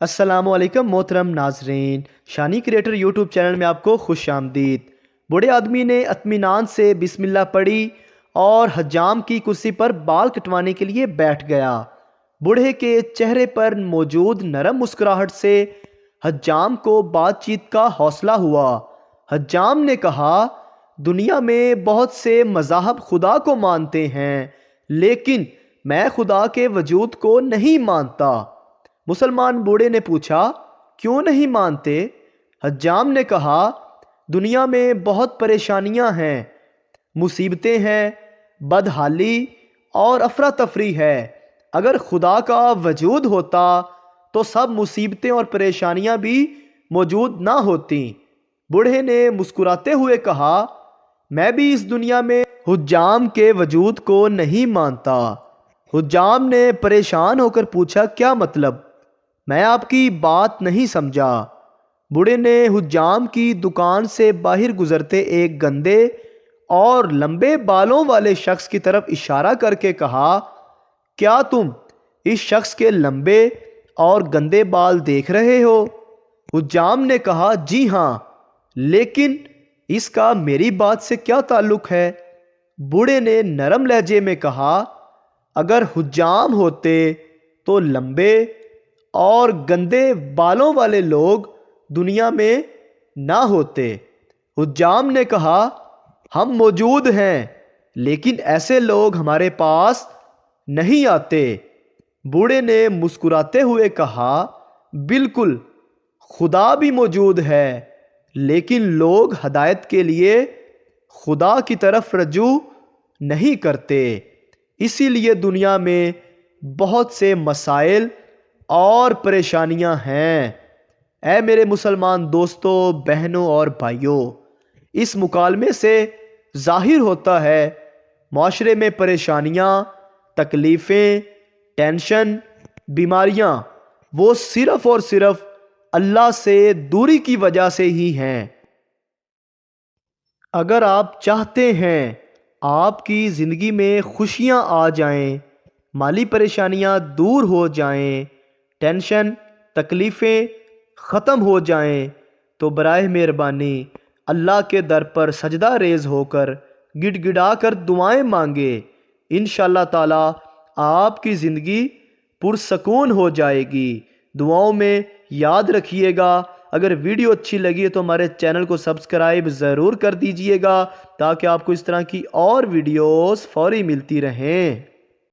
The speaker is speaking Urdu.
السلام علیکم محترم ناظرین، شانی کریٹر یوٹیوب چینل میں آپ کو خوش آمدید۔ بوڑھے آدمی نے اطمینان سے بسم اللہ پڑھی اور حجام کی کرسی پر بال کٹوانے کے لیے بیٹھ گیا۔ بوڑھے کے چہرے پر موجود نرم مسکراہٹ سے حجام کو بات چیت کا حوصلہ ہوا۔ حجام نے کہا، دنیا میں بہت سے مذاہب خدا کو مانتے ہیں، لیکن میں خدا کے وجود کو نہیں مانتا۔ مسلمان بوڑھے نے پوچھا، کیوں نہیں مانتے؟ حجام نے کہا، دنیا میں بہت پریشانیاں ہیں، مصیبتیں ہیں، بدحالی اور افراتفری ہے۔ اگر خدا کا وجود ہوتا تو سب مصیبتیں اور پریشانیاں بھی موجود نہ ہوتیں۔ بوڑھے نے مسکراتے ہوئے کہا، میں بھی اس دنیا میں حجام کے وجود کو نہیں مانتا۔ حجام نے پریشان ہو کر پوچھا، کیا مطلب؟ میں آپ کی بات نہیں سمجھا۔ بوڑھے نے حجام کی دکان سے باہر گزرتے ایک گندے اور لمبے بالوں والے شخص کی طرف اشارہ کر کے کہا، کیا تم اس شخص کے لمبے اور گندے بال دیکھ رہے ہو؟ حجام نے کہا، جی ہاں، لیکن اس کا میری بات سے کیا تعلق ہے؟ بوڑھے نے نرم لہجے میں کہا، اگر حجام ہوتے تو لمبے اور گندے بالوں والے لوگ دنیا میں نہ ہوتے۔ حجام نے کہا، ہم موجود ہیں، لیکن ایسے لوگ ہمارے پاس نہیں آتے۔ بوڑھے نے مسکراتے ہوئے کہا، بالکل، خدا بھی موجود ہے، لیکن لوگ ہدایت کے لیے خدا کی طرف رجوع نہیں کرتے، اسی لیے دنیا میں بہت سے مسائل اور پریشانیاں ہیں۔ اے میرے مسلمان دوستوں، بہنوں اور بھائیوں، اس مکالمے سے ظاہر ہوتا ہے معاشرے میں پریشانیاں، تکلیفیں، ٹینشن، بیماریاں وہ صرف اور صرف اللہ سے دوری کی وجہ سے ہی ہیں۔ اگر آپ چاہتے ہیں آپ کی زندگی میں خوشیاں آ جائیں، مالی پریشانیاں دور ہو جائیں، ٹینشن، تکلیفیں ختم ہو جائیں، تو برائے مہربانی اللہ کے در پر سجدہ ریز ہو کر گڑ گڑا کر دعائیں مانگے۔ انشاءاللہ تعالی آپ کی زندگی پرسکون ہو جائے گی۔ دعاؤں میں یاد رکھیے گا۔ اگر ویڈیو اچھی لگی ہے تو ہمارے چینل کو سبسکرائب ضرور کر دیجئے گا تاکہ آپ کو اس طرح کی اور ویڈیوز فوری ملتی رہیں۔